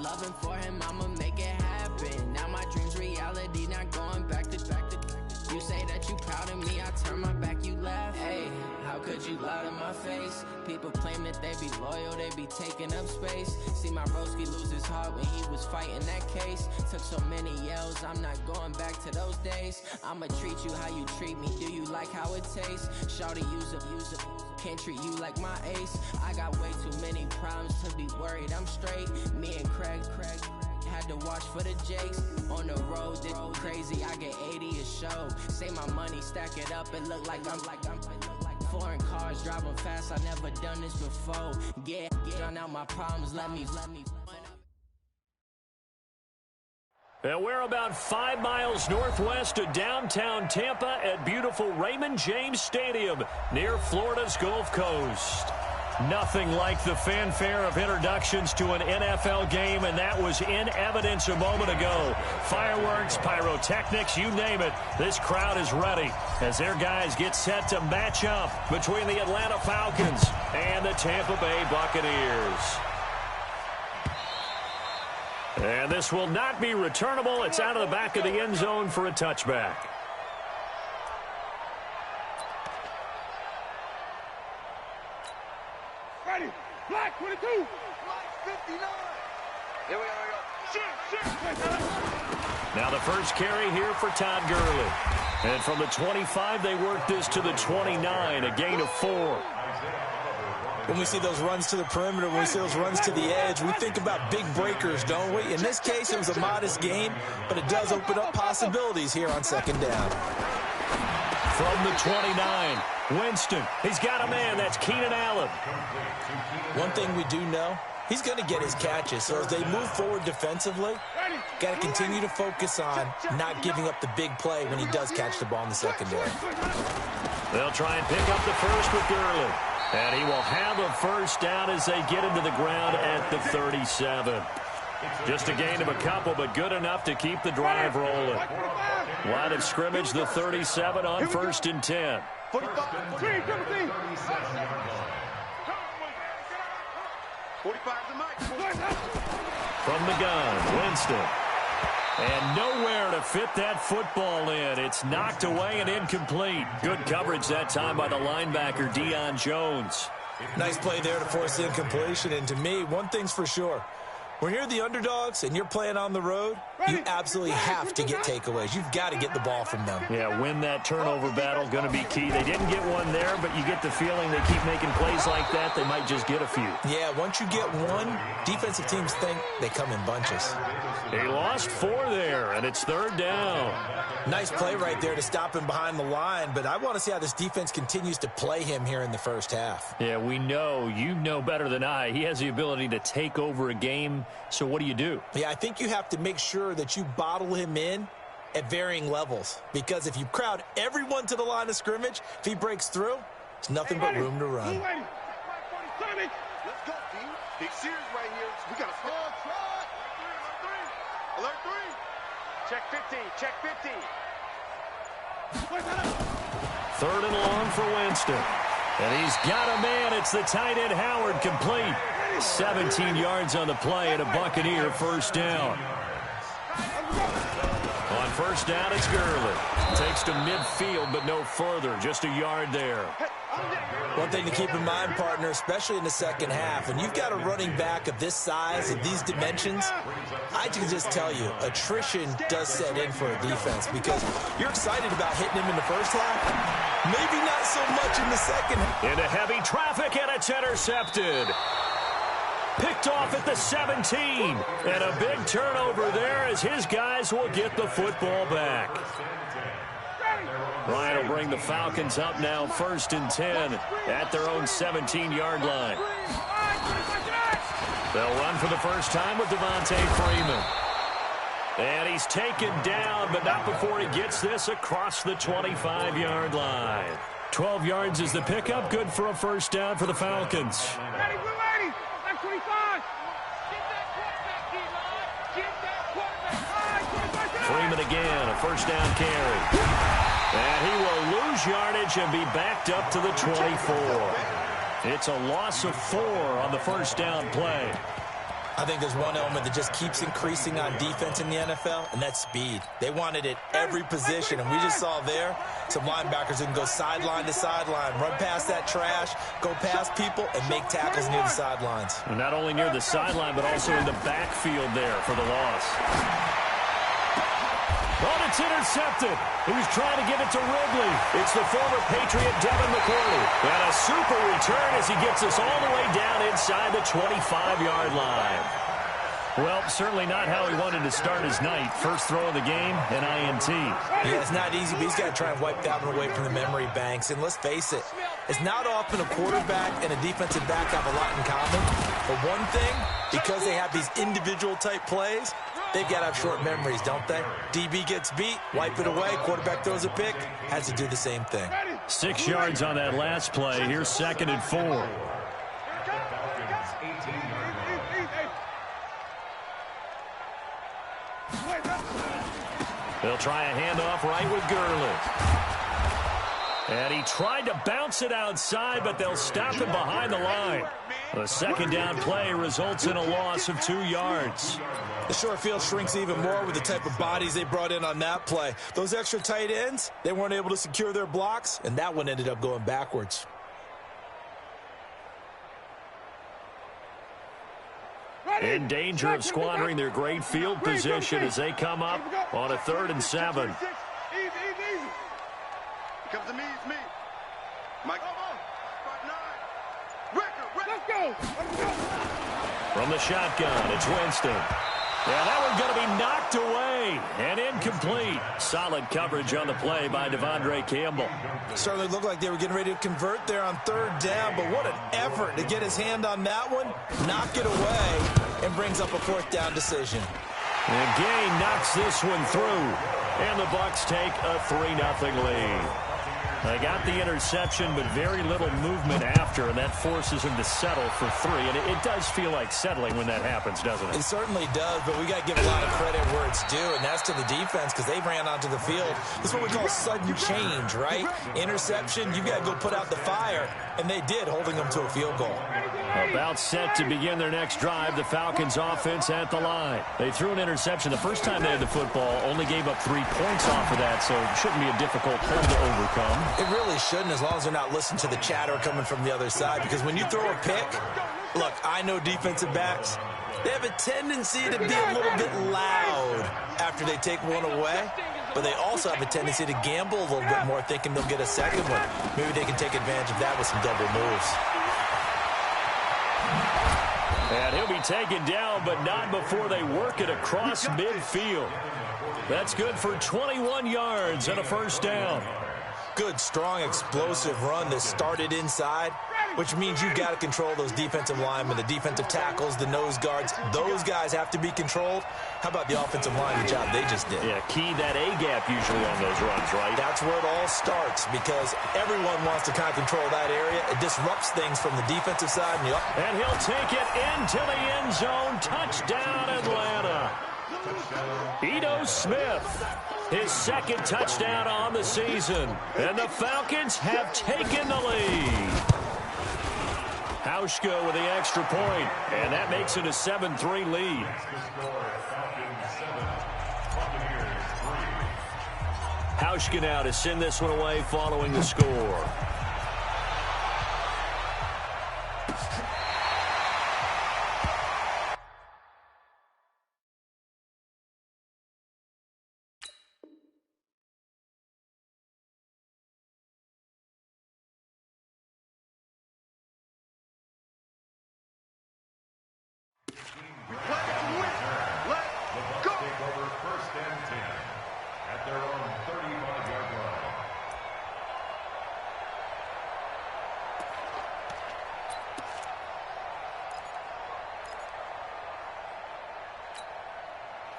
loving for him, I'ma make it happen. Now my dream's reality, not going back to. You say that you proud of me, I turn my back, you laugh. Hey, how could you lie to my face? People claim that they be loyal, they be taking up space. See my broski lose his heart when he was fighting that case. Took so many yells, I'm not going back to those days. I'ma treat you how you treat me, do you like how it tastes? Shawty, use up, can't treat you like my ace. I got way too many problems to be worried, I'm straight. Me and Craig had to watch for the Jakes. On the road, it's crazy, I get 80 a show. Say my money, stack it up, it look like I'm foreign cars, driving fast, I never done this before. Get on out my problems, let me. And we're about 5 miles northwest of downtown Tampa at beautiful Raymond James Stadium near Florida's Gulf Coast. Nothing like the fanfare of introductions to an NFL game, and that was in evidence a moment ago. Fireworks, pyrotechnics, you name it. This crowd is ready as their guys get set to match up between the Atlanta Falcons and the Tampa Bay Buccaneers. And this will not be returnable. It's out of the back of the end zone for a touchback. Ready, black 22, black 59. Here we go. Now the first carry here for Todd Gurley. And from the 25, they work this to the 29, a gain of 4. When we see those runs to the perimeter, when we see those runs to the edge, we think about big breakers, don't we? In this case, it was a modest gain, but it does open up possibilities here on second down. From the 29, Winston. He's got a man. That's Keenan Allen. One thing we do know, he's going to get his catches. So as they move forward defensively, got to continue to focus on not giving up the big play when he does catch the ball in the secondary. They'll try and pick up the first with Gurley. And he will have a first down as they get into the ground at the 37. Just a gain of a couple, but good enough to keep the drive rolling. Line of scrimmage, the 37 on 1st and 10. From the gun, Winston. And nowhere to fit that football in. It's knocked away and incomplete. Good coverage that time by the linebacker, Deion Jones. Nice play there to force the incompletion. And to me, one thing's for sure. When you're the underdogs and you're playing on the road, you absolutely have to get takeaways. You've got to get the ball from them. Yeah, win that turnover battle, going to be key. They didn't get one there, but you get the feeling they keep making plays like that, they might just get a few. Yeah, once you get one, defensive teams think they come in bunches. He lost 4 there, and it's 3rd down. Nice play right there to stop him behind the line, but I want to see how this defense continues to play him here in the first half. Yeah, we know. You know better than I. He has the ability to take over a game, so what do? Yeah, I think you have to make sure that you bottle him in at varying levels, because if you crowd everyone to the line of scrimmage, if he breaks through, there's nothing but room to run. Let's go, team. Big series right here. We got a small trot. Alert 3. Check 50. Check 50. 3rd and long for Winston. And he's got a man. It's the tight end Howard, complete. 17 yards on the play and a Buccaneer first down. On first down, it's Gurley. Takes to midfield, but no further. Just a yard there. One thing to keep in mind, partner, especially in the second half, and you've got a running back of this size, of these dimensions, I can just tell you, attrition does set in for a defense, because you're excited about hitting him in the first half, maybe not so much in the second. Into heavy traffic, and it's intercepted. Picked off at the 17. And a big turnover there as his guys will get the football back. Ryan will bring the Falcons up now 1st and 10 at their own 17-yard line. They'll run for the first time with Devontae Freeman. And he's taken down, but not before he gets this across the 25-yard line. 12 yards is the pickup. Good for a first down for the Falcons. Freeman again, a first down carry. And he will lose yardage and be backed up to the 24. It's a loss of 4 on the first down play. I think there's one element that just keeps increasing on defense in the NFL, and that's speed. They want it at every position, and we just saw there some linebackers who can go sideline to sideline, run past that trash, go past people, and make tackles near the sidelines. And not only near the sideline, but also in the backfield there for the loss. But it's intercepted. He was trying to give it to Ridley. It's the former Patriot Devin McCourty. And a super return as he gets us all the way down inside the 25-yard line. Well, certainly not how he wanted to start his night. First throw of the game, an INT. Yeah, it's not easy, but he's got to try and wipe that one away from the memory banks. And let's face it, it's not often a quarterback and a defensive back have a lot in common. But one thing, because they have these individual type plays, they've got to have short memories, don't they? DB gets beat, wipe it away, quarterback throws a pick, has to do the same thing. 6 yards on that last play. Here's 2nd and 4. They'll try a handoff right with Gurley. And he tried to bounce it outside, but they'll stop him behind the line. The 2nd down play results in a loss of 2 yards. The short field shrinks even more with the type of bodies they brought in on that play. Those extra tight ends, they weren't able to secure their blocks, and that one ended up going backwards. In danger of squandering their great field position as they come up on a 3rd and 7. Easy. Comes to me, it's me. Mike. Let's go. From the shotgun, it's Winston. Yeah, that one's going to be knocked away and incomplete. Solid coverage on the play by Devondre Campbell. Certainly looked like they were getting ready to convert there on 3rd down, but what an effort to get his hand on that one, knock it away, and brings up a 4th down decision. And Gay knocks this one through, and the Bucs take a 3-0 lead. They got the interception, but very little movement after, and that forces him to settle for 3. And it does feel like settling when that happens, doesn't it? It certainly does, but we got to give a lot of credit where it's due, and that's to the defense because they ran onto the field. This is what we call sudden change, right? Interception, you got to go put out the fire, and they did, holding them to a field goal. About set to begin their next drive, the Falcons offense at the line. They threw an interception the first time they had the football, only gave up 3 points off of that, so it shouldn't be a difficult hold to overcome. It really shouldn't, as long as they're not listening to the chatter coming from the other side, because when you throw a pick, look, I know defensive backs, they have a tendency to be a little bit loud after they take one away, but they also have a tendency to gamble a little bit more, thinking they'll get a second one. Maybe they can take advantage of that with some double moves. And he'll be taken down, but not before they work it across midfield. That's good for 21 yards and a 1st down. Good, strong, explosive run that started inside, which means you've got to control those defensive linemen, the defensive tackles, the nose guards. Those guys have to be controlled. How about the offensive line, the job they just did? Yeah, key that A-gap usually on those runs, right? That's where it all starts because everyone wants to kind of control that area. It disrupts things from the defensive side. And he'll take it into the end zone. Touchdown, Atlanta. Ito Smith, his 2nd touchdown on the season. And the Falcons have taken the lead. Hauschka with the extra point, and that makes it a 7-3 lead. Hauschka now to send this one away following the score.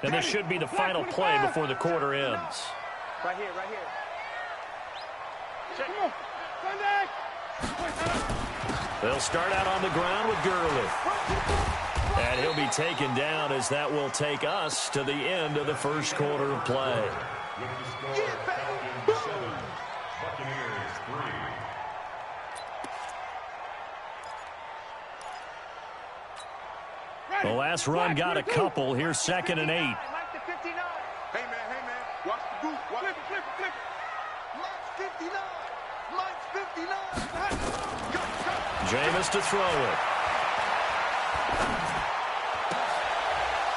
And this should be the final play before the quarter ends. Right here. Check. They'll start out on the ground with Gurley. And he'll be taken down as that will take us to the end of the 1st quarter of play. The last run got a couple. Here's 2nd and 8. Hey, man. Watch the boot. Flip. Mike's 59. Jameis to throw it.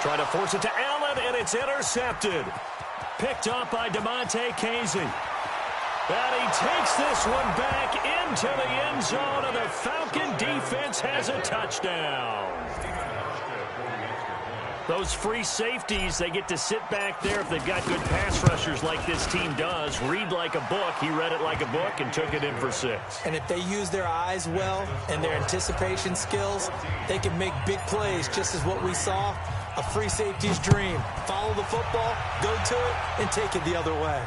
Try to force it to Allen, and it's intercepted. Picked up by DeMonte Casey. And he takes this one back into the end zone, and the Falcon defense has a touchdown. Those free safeties, they get to sit back there if they've got good pass rushers like this team does. Read like a book. He read it like a book and took it in for 6. And if they use their eyes well and their anticipation skills, they can make big plays, just as what we saw. A free safety's dream. Follow the football, go to it, and take it the other way.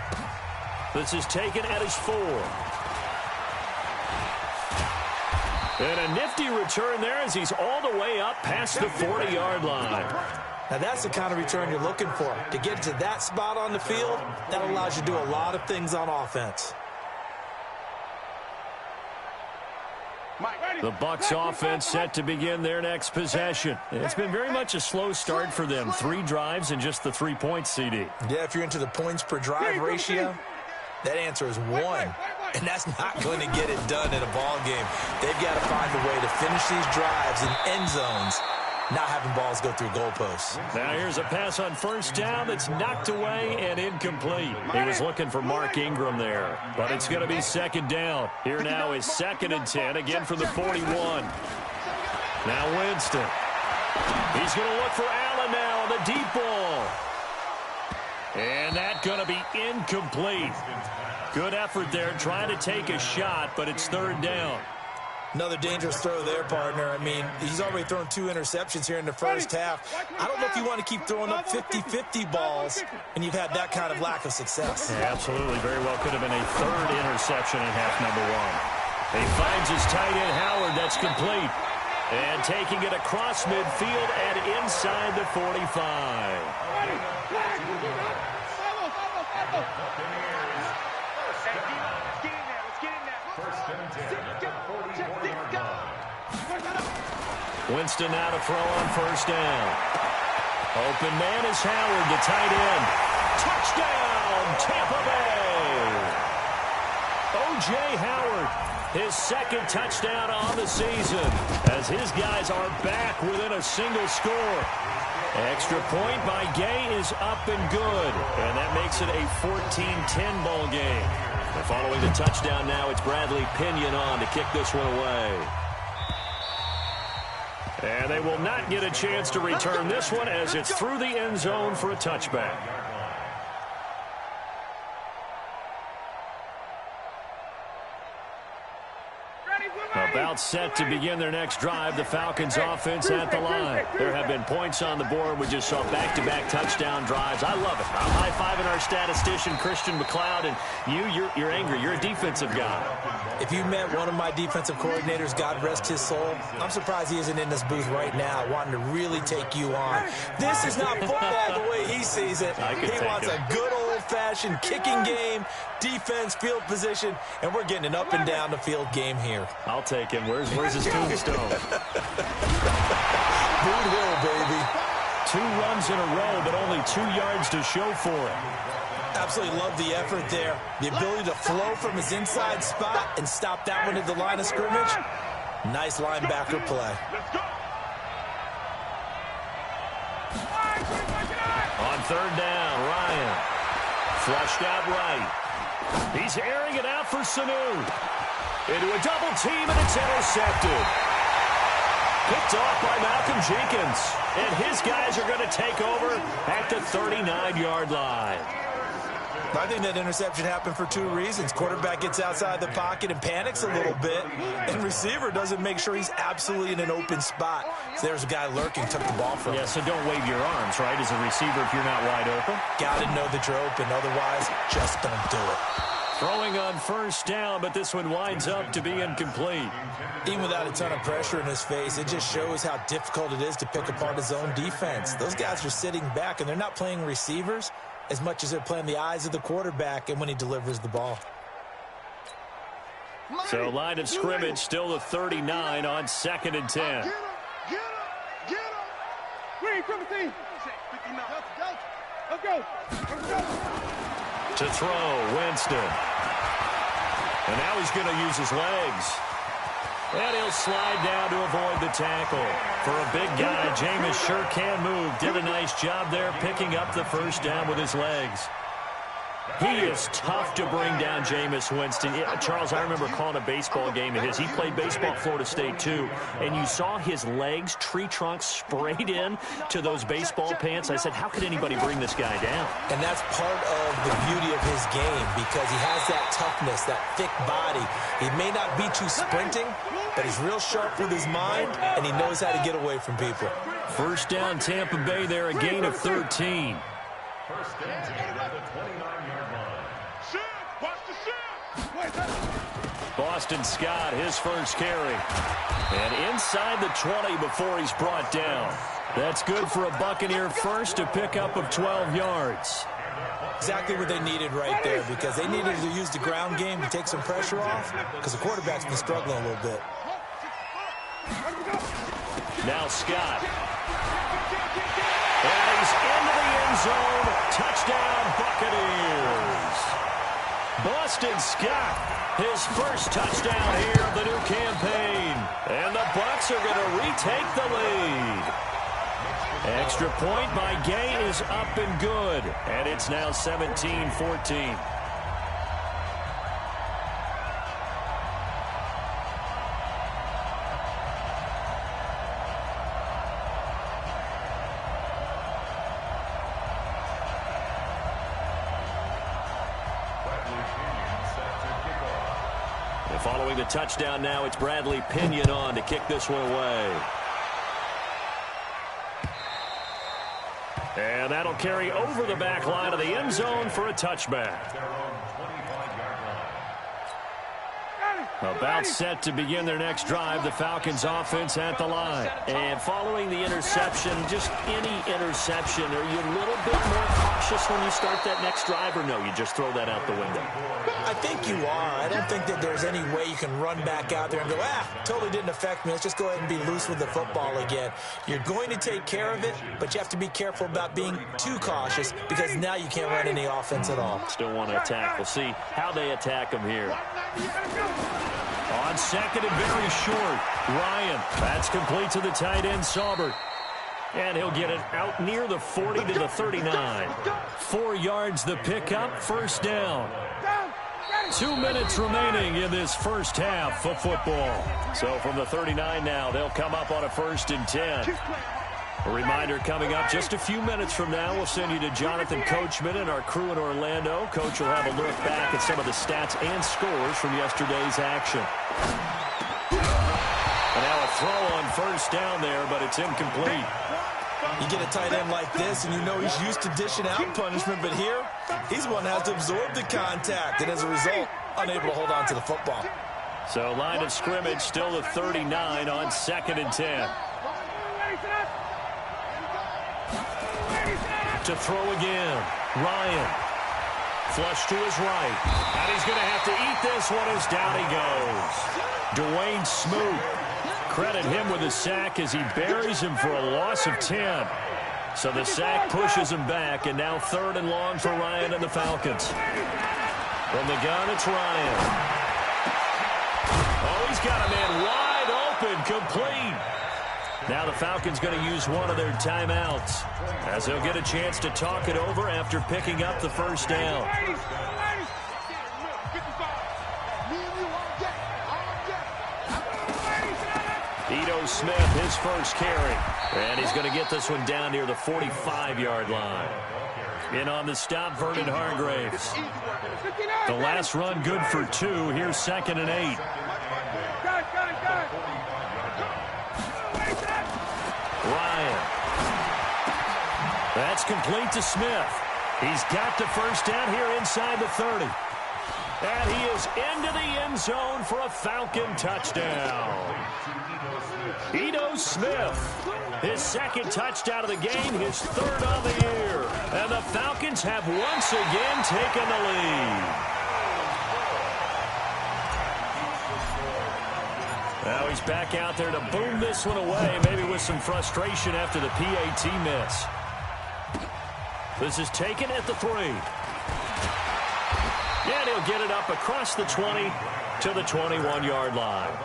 This is taken at his 4. And a nifty return there as he's all the way up past the 40-yard line. Now that's the kind of return you're looking for. To get to that spot on the field, that allows you to do a lot of things on offense. The Bucs offense set to begin their next possession. It's been very much a slow start for them. 3 drives and just the 3 points, CD. Yeah, if you're into the points per drive ratio, that answer is 1. And that's not going to get it done in a ball game. They've got to find a way to finish these drives in end zones, not having balls go through goalposts. Now here's a pass on 1st down that's knocked away and incomplete. He was looking for Mark Ingram there, but it's going to be 2nd down. Here now is 2nd and 10, again from the 41. Now Winston. He's going to look for Allen now on the deep ball. And that's going to be incomplete. Good effort there, trying to take a shot, but it's 3rd down. Another dangerous throw there, partner. I mean, he's already thrown 2 interceptions here in the first half. I don't know if you want to keep throwing up 50-50 balls when you've had that kind of lack of success. Yeah, absolutely. Very well could have been a 3rd interception in half number 1. He finds his tight end, Howard. That's complete. And taking it across midfield and inside the 45. Winston now to throw on 1st down. Open man is Howard, the tight end. Touchdown, Tampa Bay! O.J. Howard, his 2nd touchdown on the season, as his guys are back within a single score. Extra point by Gay is up and good, and that makes it a 14-10 ball game. And following the touchdown now, it's Bradley Pinion on to kick this one away. And they will not get a chance to return this one as it's through the end zone for a touchback. About set to begin their next drive, the Falcons offense at the line. There have been points on the board. We just saw back-to-back touchdown drives. I love it. I'm high-fiving our statistician, Christian McLeod, and you're angry. You're a defensive guy. If you met one of my defensive coordinators, God rest his soul, I'm surprised he isn't in this booth right now wanting to really take you on. This is not football the way he sees it. He wants a good old-fashioned kicking game, defense, field position, and we're getting an up-and-down-the-field game here. I'll take him. Where's his tombstone? Boot Hill, baby. 2 runs in a row, but only 2 yards to show for it. Absolutely love the effort there. The ability to flow from his inside spot and stop that one at the line of scrimmage. Nice linebacker play. On 3rd down, Ryan. Flushed out right. He's airing it out for Sanu. Into a double team, and it's intercepted. Picked off by Malcolm Jenkins. And his guys are going to take over at the 39-yard line. I think that interception happened for 2 reasons. Quarterback gets outside the pocket and panics a little bit, and receiver doesn't make sure he's absolutely in an open spot. So there's a guy lurking, took the ball from him. Yeah, so don't wave your arms, right, as a receiver if you're not wide open. Got to know that you're open. Otherwise, just don't do it. Throwing on 1st down, but this one winds up to be incomplete. Even without a ton of pressure in his face, it just shows how difficult it is to pick apart his own defense. Those guys are sitting back, and they're not playing receivers as much as they're playing the eyes of the quarterback and when he delivers the ball. So line of scrimmage still the 39 on 2nd and 10. To throw, Winston. And now he's going to use his legs. And he'll slide down to avoid the tackle. For a big guy, Jameis sure can move. Did a nice job there picking up the first down with his legs. He is tough to bring down, Jameis Winston. Charles, I remember calling a baseball game of his. He played baseball at Florida State, too. And you saw his legs, tree trunks sprayed in to those baseball pants. I said, how could anybody bring this guy down? And that's part of the beauty of his game because he has that toughness, that thick body. He may not be too sprinting, but he's real sharp with his mind, and he knows how to get away from people. First down, Tampa Bay there, a gain of 13. First down at the 29-yard line. Watch the shift. Boston Scott, his first carry. And inside the 20 before he's brought down. That's good for a Buccaneer first, a pickup of 12 yards. Exactly what they needed right there because they needed to use the ground game to take some pressure off because the quarterback's been struggling a little bit. Now Scott. And he's into the end zone. Touchdown, Buccaneers. Boston Scott, his first touchdown here of the new campaign. And the Bucs are going to retake the lead. Extra point by Gay is up and good. And it's now 17-14. Following the touchdown now, it's Bradley Pinion on to kick this one away. And that'll carry over the back line of the end zone for a touchback. About set to begin their next drive, the Falcons offense at the line. And following the interception, just any interception, are you a little bit more cautious when you start that next drive, or no, you just throw that out the window? I think you are. I don't think that there's any way you can run back out there and go, totally didn't affect me. Let's just go ahead and be loose with the football again. You're going to take care of it, but you have to be careful about being too cautious because now you can't run any offense at all. Still want to attack. We'll see how they attack them here. On second and very short, Ryan. That's complete to the tight end, Saubert. And he'll get it out near the 40 to the 39. 4 yards the pickup, first down. 2 minutes remaining in this first half of football. So from the 39 now, they'll come up on a 1st and 10. A reminder coming up just a few minutes from now, we'll send you to Jonathan Coachman and our crew in Orlando. Coach will have a look back at some of the stats and scores from yesterday's action. And now a throw on first down there, but it's incomplete. You get a tight end like this, and you know he's used to dishing out punishment, but here, he's one that has to absorb the contact, and as a result, unable to hold on to the football. So line of scrimmage, still the 39 on 2nd and 10. To throw again, Ryan. Flush to his right. And he's going to have to eat this one as down he goes. Dwayne Smoot. Credit him with a sack as he buries him for a loss of 10. So the sack pushes him back, and now 3rd and long for Ryan and the Falcons. From the gun, it's Ryan. Oh, he's got a man wide open, complete. Now the Falcons going to use one of their timeouts as they'll get a chance to talk it over after picking up the first down. Ito Smith, his first carry. And he's going to get this one down near the 45-yard line. In on the stop, Vernon Hargreaves. The last run good for 2. Here's 2nd and 8. Ryan. That's complete to Smith. He's got the first down here inside the 30. And he is into the end zone for a Falcon touchdown. Ito Smith, his 2nd touchdown of the game, his 3rd on the year. And the Falcons have once again taken the lead. Now He's back out there to boom this one away, maybe with some frustration after the PAT miss. This is taken at the 3. And he'll get it up across the 20 to the 21-yard line.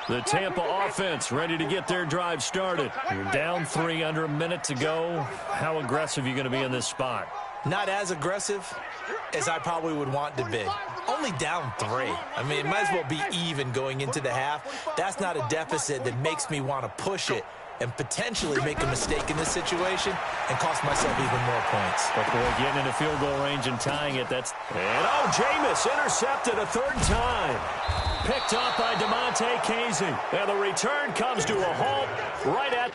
The Tampa offense ready to get their drive started. You're down 3, under a minute to go. How aggressive are you going to be in this spot? Not as aggressive as I probably would want to be. Only down 3. I mean, it might as well be even going into the half. That's not a deficit that makes me want to push it and potentially make a mistake in this situation and cost myself even more points. But boy, getting into field goal range and tying it, that's... And oh, Jameis intercepted a 3rd time. Picked up by DeMonte Casey. And the return comes to a halt right at...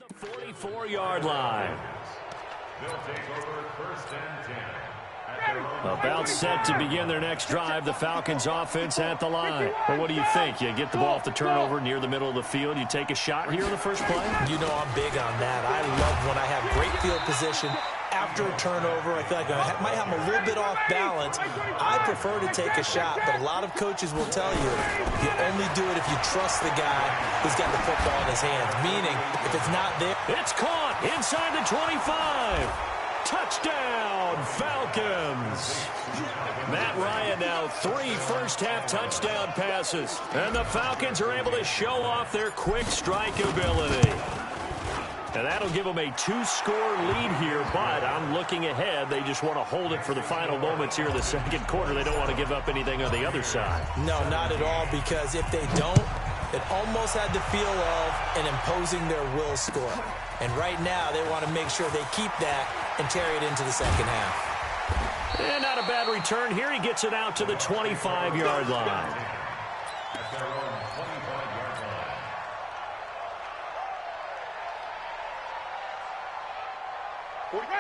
The 44-yard line. About set to begin their next drive. The Falcons offense at the line. Well, what do you think? You get the ball off the turnover near the middle of the field. You take a shot here in the first play? You know I'm big on that. I love when I have great field position. After a turnover, I feel like I might have a little bit off balance. I prefer to take a shot, but a lot of coaches will tell you only do it if you trust the guy who's got the football in his hands. Meaning, if it's not there... It's caught inside the 25. Touchdown, Falcons. Matt Ryan now 3 first-half touchdown passes. And the Falcons are able to show off their quick strike ability. And that'll give them a 2-score lead here, but I'm looking ahead. They just want to hold it for the final moments here in the second quarter. They don't want to give up anything on the other side. No, not at all, because if they don't, it almost had the feel of an imposing their will score. And right now, they want to make sure they keep that and carry it into the second half. And not a bad return here. He gets it out to the 25-yard line.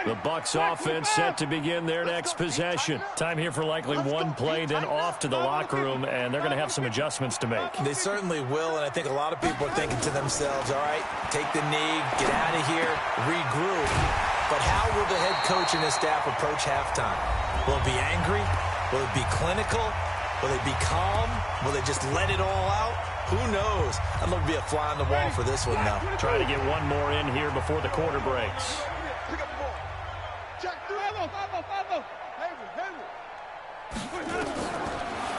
The Bucs offense set to begin their next possession. Time here for likely one play, then off to the locker room, and they're going to have some adjustments to make. They certainly will, and I think a lot of people are thinking to themselves, all right, take the knee, get out of here, regroup. But how will the head coach and his staff approach halftime? Will it be angry? Will it be clinical? Will they be calm? Will they just let it all out? Who knows? I'm going to be a fly on the wall for this one, though. Try to get one more in here before the quarter breaks.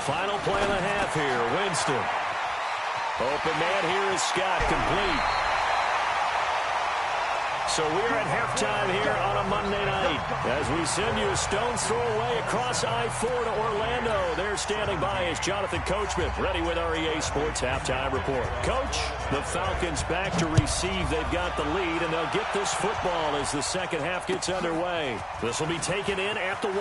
Final play of the half here. Winston. Open man here is Scott, complete. So we're at halftime here on a Monday night as we send you a stone's throw away across I-4 to Orlando. There standing by is Jonathan Coachman, ready with our EA Sports Halftime Report. Coach, the Falcons back to receive. They've got the lead, and they'll get this football as the second half gets underway. This will be taken in at the 1.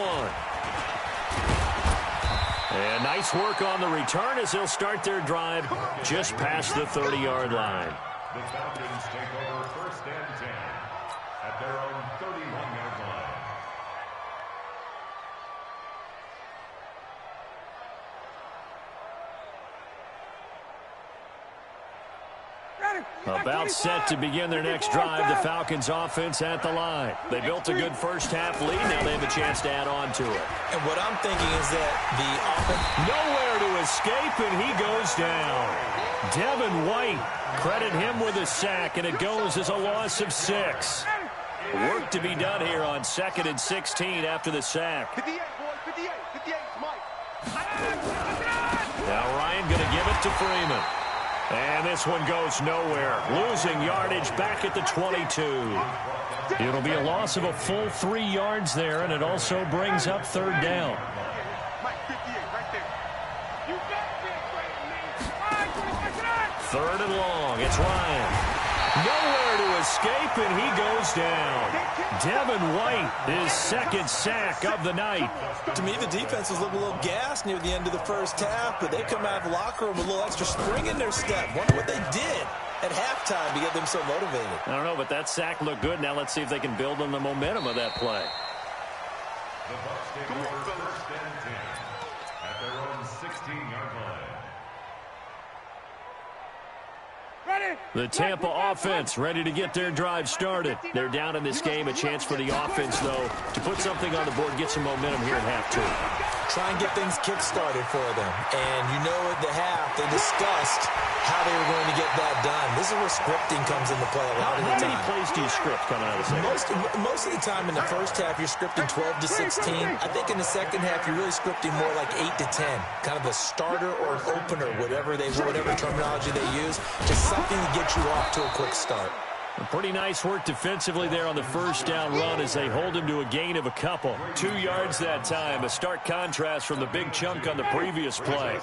And nice work on the return as they'll start their drive just past the 30-yard line. The Falcons take over 1st and 10 at their own 31-yard line. About set to begin their next drive, the Falcons offense at the line. They built a good first-half lead. Now they have a chance to add on to it. And what I'm thinking is that the offense... Nowhere to escape, and he goes down. Devin White, credit him with a sack, and it goes as a loss of 6. Work to be done here on 2nd and 16 after the sack. 58, boys, 58, 58, Mike. Now Ryan going to give it to Freeman. And this one goes nowhere. Losing yardage back at the 22. It'll be a loss of a full 3 yards there, and it also brings up 3rd down. Mike, 58, right there. You got 3rd and long. It's Ryan. Nowhere to escape, and he goes down. Devin White, his second sack of the night. To me, the defense was looking a little gassed near the end of the first half, but they come out of the locker room with a little extra spring in their step. Wonder what they did at halftime to get them so motivated. I don't know, but that sack looked good. Now let's see if they can build on the momentum of that play. The Bucs take over first and 10 at their own 16-yard line. The Tampa offense ready to get their drive started. They're down in this game. A chance for the offense, though, to put something on the board, get some momentum here at half two. Try and get things kick-started for them. And you know at the half, they discussed how they were going to get that done. This is where scripting comes into play a lot of the time. How many plays do you script coming out of the second? Most of the time in the first half, you're scripting 12 to 16. I think in the second half, you're really scripting more like 8 to 10. Kind of a starter or an opener, whatever terminology they use. Just something to get you off to a quick start. Pretty nice work defensively there on the first down run as they hold him to a gain of a couple. 2 yards that time. A stark contrast from the big chunk on the previous play.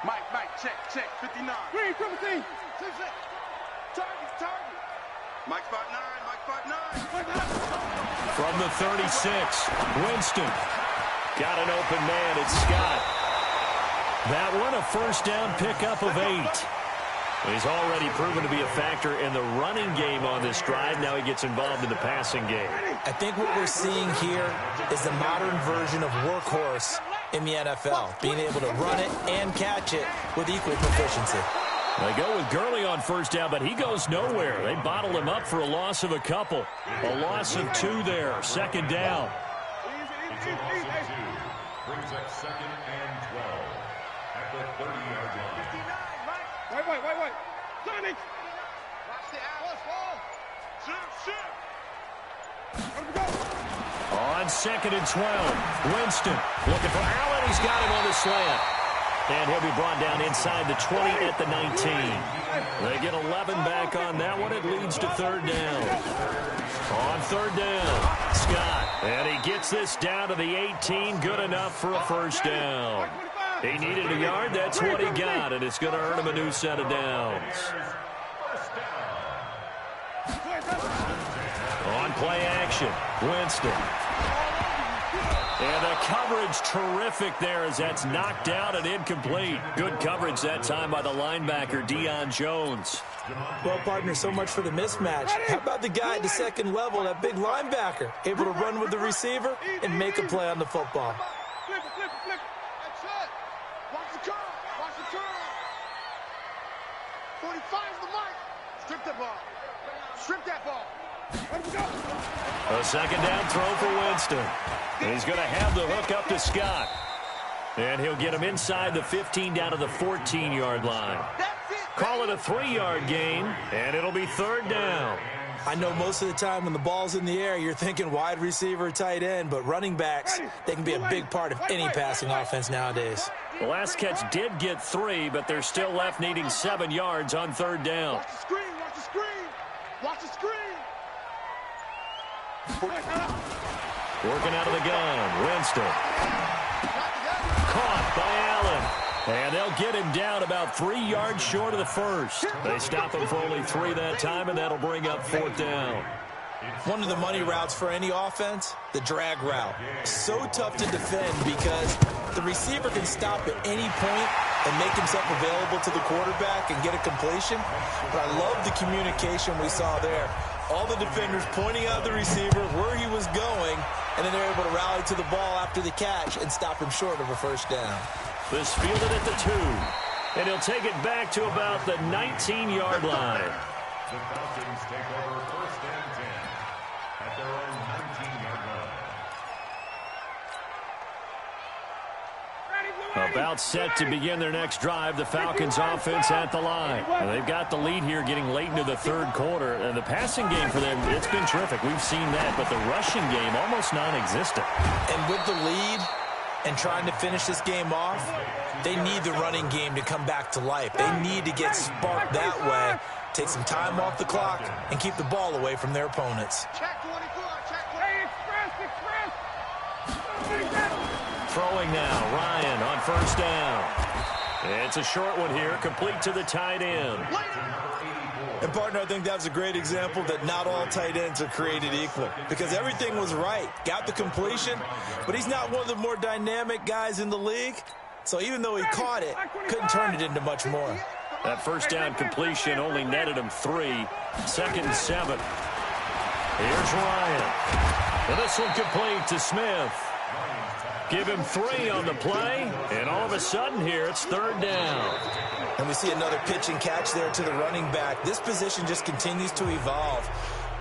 Mike, check, 59. Green, 17. Target. Mike, spot 9. From the 36, Winston. Got an open man, it's Scott. That one a first down pickup of 8. He's already proven to be a factor in the running game on this drive. Now he gets involved in the passing game. I think what we're seeing here is the modern version of workhorse in the NFL, being able to run it and catch it with equal proficiency. They go with Gurley on first down, but he goes nowhere. They bottle him up for a loss of a couple. A loss of 2 there, second down. It's a loss of 2. Brings up second and 12 at the 30-yard line. Wait. Sonic! Watch the ball. Shoot. On second and 12, Winston looking for Allen. He's got him on the slant. And he'll be brought down inside the 20 at the 19. They get 11 back on that one. It leads to third down. On third down, Scott. And he gets this down to the 18. Good enough for a first down. He needed a yard. That's what he got. And it's going to earn him a new set of downs. On play action, Winston. And the coverage terrific there as that's knocked out and incomplete. Good coverage that time by the linebacker, Deion Jones. Well, partner, so much for the mismatch. How about the guy at the second level, that big linebacker, able to run with the receiver and make a play on the football? Flip it. That's it. Watch the curl. 45's the mark. Strip that ball. A second down throw for Winston. He's going to have the hook up to Scott. And he'll get him inside the 15 down to the 14-yard line. Call it a 3-yard gain, and it'll be third down. I know most of the time when the ball's in the air, you're thinking wide receiver, tight end, but running backs, they can be a big part of any passing offense nowadays. The last catch did get 3, but they're still left needing 7 yards on third down. Watch the screen. Working out of the gun, Winston. Caught by Allen. And they'll get him down about 3 yards short of the first. They stop him for only 3 that time, and that'll bring up fourth down. One of the money routes for any offense, the drag route. So tough to defend because the receiver can stop at any point and make himself available to the quarterback and get a completion. But I love the communication we saw there. All the defenders pointing out the receiver, where he was going, and then they're able to rally to the ball after the catch and stop him short of a first down. This fielded at the 2. And he'll take it back to about the 19-yard line. The Falcons take over first and 10 at their own 19-yard line. About set to begin their next drive, the Falcons offense at the line. And they've got the lead here getting late into the third quarter. And the passing game for them, it's been terrific. We've seen that, but the rushing game almost non-existent. And with the lead and trying to finish this game off, they need the running game to come back to life. They need to get sparked that way, take some time off the clock, and keep the ball away from their opponents. Check 24. Express. Throwing now, Ryan on first down. It's a short one here, complete to the tight end. And, partner, I think that's a great example that not all tight ends are created equal because everything was right. Got the completion, but he's not one of the more dynamic guys in the league. So even though he caught it, couldn't turn it into much more. That first down completion only netted him 3. 2nd and 7. Here's Ryan. And this one complete to Smith. Give him 3 on the play, and all of a sudden here it's 3rd down. And we see another pitch and catch there to the running back. This position just continues to evolve.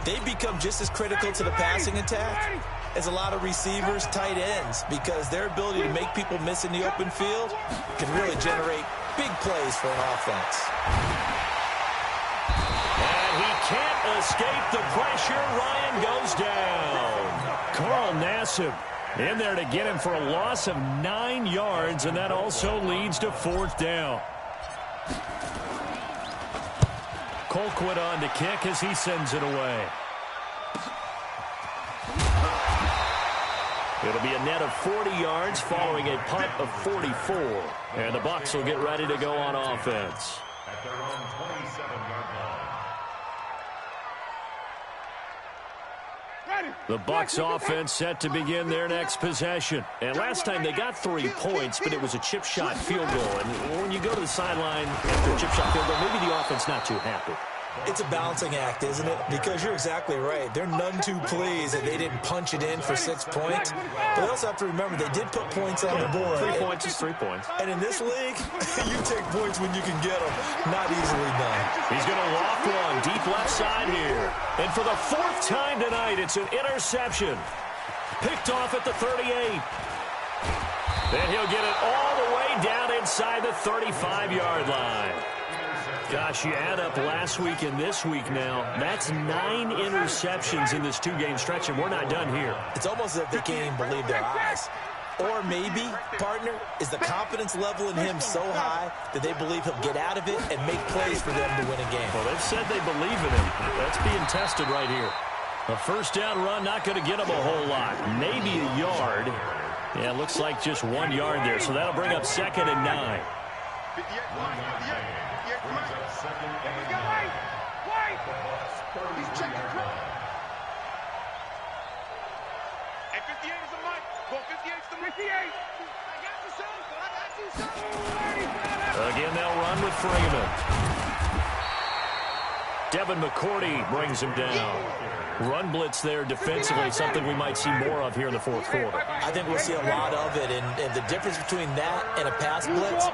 They become just as critical to the passing attack as a lot of receivers, tight ends, because their ability to make people miss in the open field can really generate big plays for an offense. And he can't escape the pressure. Ryan goes down. Carl Nassib in there to get him for a loss of 9 yards, and that also leads to 4th down. Colquitt on to kick as he sends it away. It'll be a net of 40 yards following a punt of 44. And the Bucs will get ready to go on offense. At their own 27-yard line. The Bucs offense set to begin their next possession. And last time they got 3 points, but it was a chip shot field goal. And when you go to the sideline after a chip shot field goal, maybe the offense not too happy. It's a balancing act, isn't it? Because you're exactly right. They're none too pleased that they didn't punch it in for 6 points. But they also have to remember they did put points on the board. 3 points is 3 points. And in this league, you take points when you can get them. Not easily done. He's going to loft one deep left side here. And for the 4th time tonight, it's an interception. Picked off at the 38. Then he'll get it all the way down inside the 35-yard line. Gosh, you add up last week and this week now. That's 9 interceptions in this 2-game stretch, and we're not done here. It's almost as if they can't even believe their eyes. Or maybe, partner, is the confidence level in him so high that they believe he'll get out of it and make plays for them to win a game. Well, they've said they believe in him. That's being tested right here. A first down run, not going to get him a whole lot. Maybe a yard. Yeah, it looks like just 1 yard there, so that'll bring up 2nd and 9. Again, they'll run with Freeman. Devin McCourty brings him down. Run blitz there defensively, something we might see more of here in the 4th quarter. I think we'll see a lot of it, and the difference between that and a pass blitz,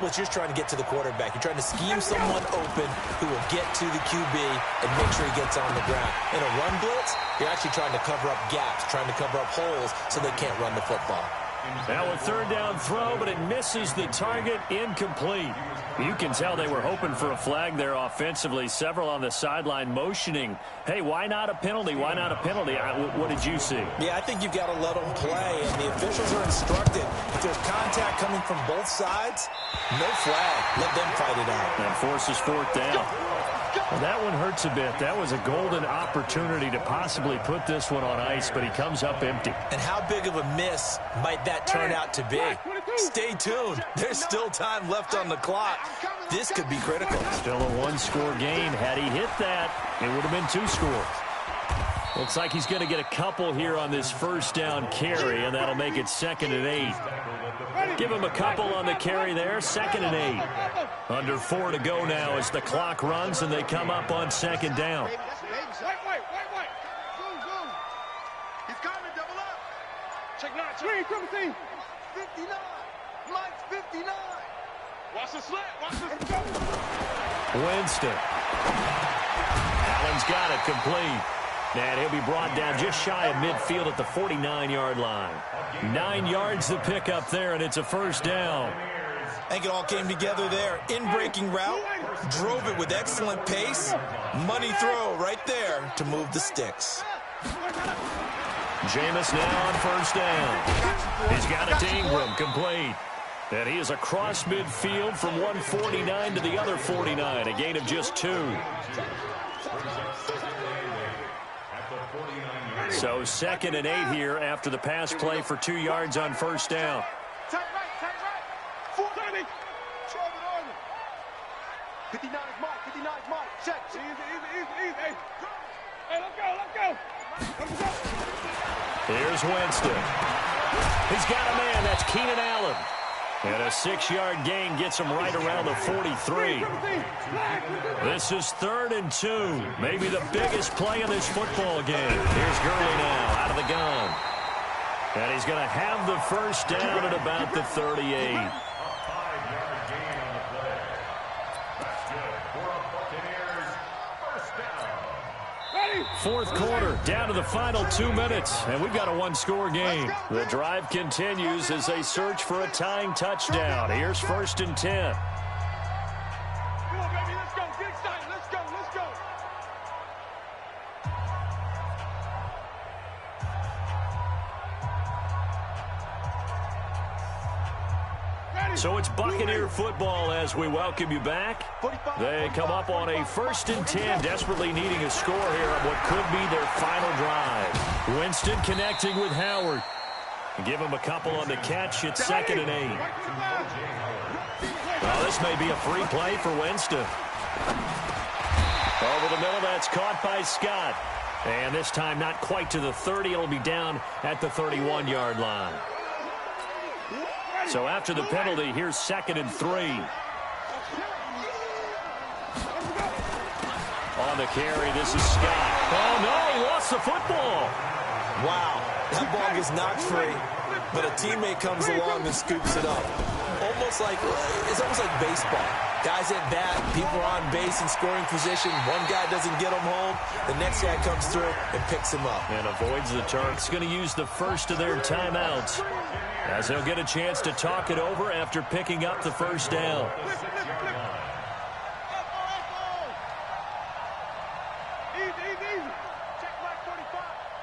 you're just trying to get to the quarterback. You're trying to scheme someone open who will get to the QB and make sure he gets on the ground. In a run blitz, you're actually trying to cover up gaps, trying to cover up holes so they can't run the football. Now a 3rd down throw, but it misses the target, incomplete. You can tell they were hoping for a flag there offensively. Several on the sideline motioning, hey, why not a penalty? Why not a penalty? What did you see? Yeah, I think you've got to let them play, and the officials are instructed. If there's contact coming from both sides, no flag. Let them fight it out. That forces 4th down. Well, that one hurts a bit. That was a golden opportunity to possibly put this one on ice, but he comes up empty. And how big of a miss might that turn out to be? Stay tuned. There's still time left on the clock. This could be critical. Still a 1-score game. Had he hit that, it would have been 2 scores. Looks like he's going to get a couple here on this first down carry, and that'll make it 2nd and 8. Give him a couple on the carry there, 2nd and 8. Under 4 to go now as the clock runs and they come up on 2nd down. Wait. He's coming, double up. Check 9, 59. Mike's 59. Watch the slant, watch the... Winston. Allen's got it complete. And he'll be brought down just shy of midfield at the 49-yard line. 9 yards to pick up there, and it's a first down. I think it all came together there. In-breaking route, drove it with excellent pace. Money throw right there to move the sticks. Jameis now on first down. He's got it to Ingram, complete. And he is across midfield from 149 to the other 49, a gain of just 2. So 2nd and 8 here after the pass play for 2 yards on first down. Here's Winston. He's got a man. That's Keenan Allen. And a 6-yard gain gets him right around the 43. This is 3rd and 2. Maybe the biggest play in this football game. Here's Gurley now out of the gun. And he's going to have the first down at about the 38. Fourth quarter, down to the final 2 minutes, and we've got a one-score game. The drive continues as they search for a tying touchdown. Here's 1st and 10. Come on, baby, let's go. Get excited. Let's go. Let's go. So it's Buccaneer football as we welcome you back. They come up on a 1st and 10, desperately needing a score here on what could be their final drive. Winston connecting with Howard. Give him a couple on the catch. It's 2nd and 8. Well, this may be a free play for Winston. Over the middle, that's caught by Scott. And this time not quite to the 30. It'll be down at the 31-yard line. So after the penalty, here's 2nd and 3. On the carry, this is Scott. Oh, no, he lost the football. Wow, that ball gets knocked free, but a teammate comes along and scoops it up. It's almost like baseball. Guys at bat, people are on base in scoring position. One guy doesn't get him home. The next guy comes through and picks him up. And avoids the Turks. Going to use the first of their timeouts, as they'll get a chance to talk it over after picking up the first down. Easy. Check black 45.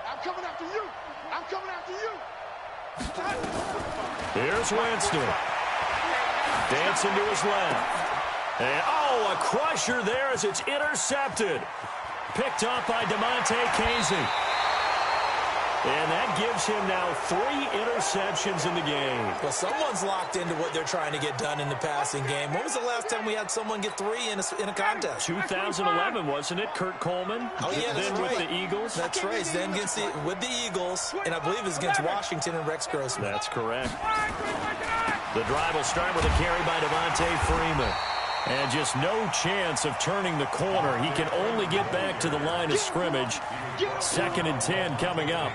I'm coming after you. I'm coming after you. Here's Winston. Dancing to his left. And, a crusher there as it's intercepted. Picked up by DeMonte Casey. And that gives him now 3 interceptions in the game. Well, someone's locked into what they're trying to get done in the passing game. When was the last time we had someone get 3 in a contest? 2011, wasn't it? Kurt Coleman. Oh, yeah, that's then right. with the Eagles. That's right. Then with the Eagles, and I believe it was against Washington and Rex Grossman. That's correct. The drive will start with a carry by Devontae Freeman. And just no chance of turning the corner. He can only get back to the line of scrimmage. 2nd and 10 coming up.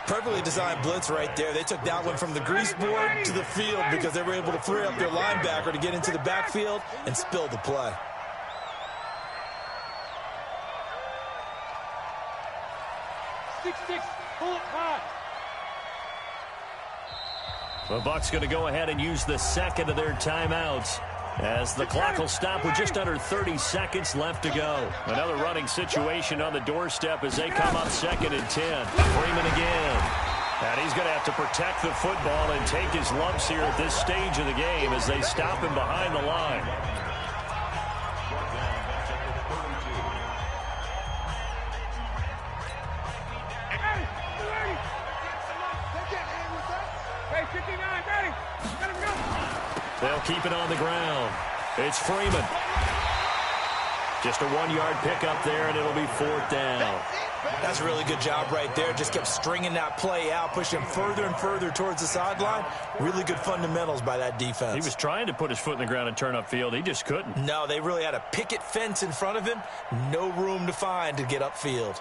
Perfectly designed blitz right there. They took that one from the grease board to the field because they were able to free up their linebacker to get into the backfield and spill the play. Pull it high. The Bucs going to go ahead and use the 2nd of their timeouts, as the clock will stop with just under 30 seconds left to go. Another running situation on the doorstep as they come up 2nd and 10. Freeman again. And he's going to have to protect the football and take his lumps here at this stage of the game as they stop him behind the line. They'll keep it on the ground. It's Freeman. Just a 1-yard pickup there, and it'll be 4th down. That's a really good job right there. Just kept stringing that play out, pushing further and further towards the sideline. Really good fundamentals by that defense. He was trying to put his foot in the ground and turn upfield. He just couldn't. No, they really had a picket fence in front of him. No room to find to get upfield.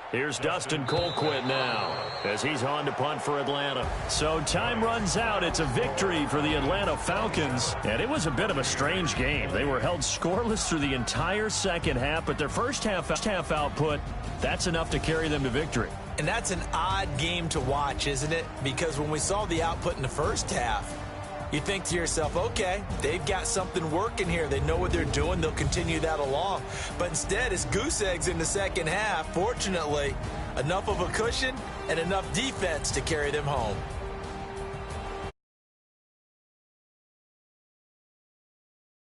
Here's Dustin Colquitt now as he's on to punt for Atlanta. So time runs out. It's a victory for the Atlanta Falcons. And it was a bit of a strange game. They were held scoreless through the entire second half, but their first half output, that's enough to carry them to victory. And that's an odd game to watch, isn't it? Because when we saw the output in the first half, you think to yourself, okay, they've got something working here. They know what they're doing. They'll continue that along. But instead, it's goose eggs in the second half. Fortunately, enough of a cushion and enough defense to carry them home.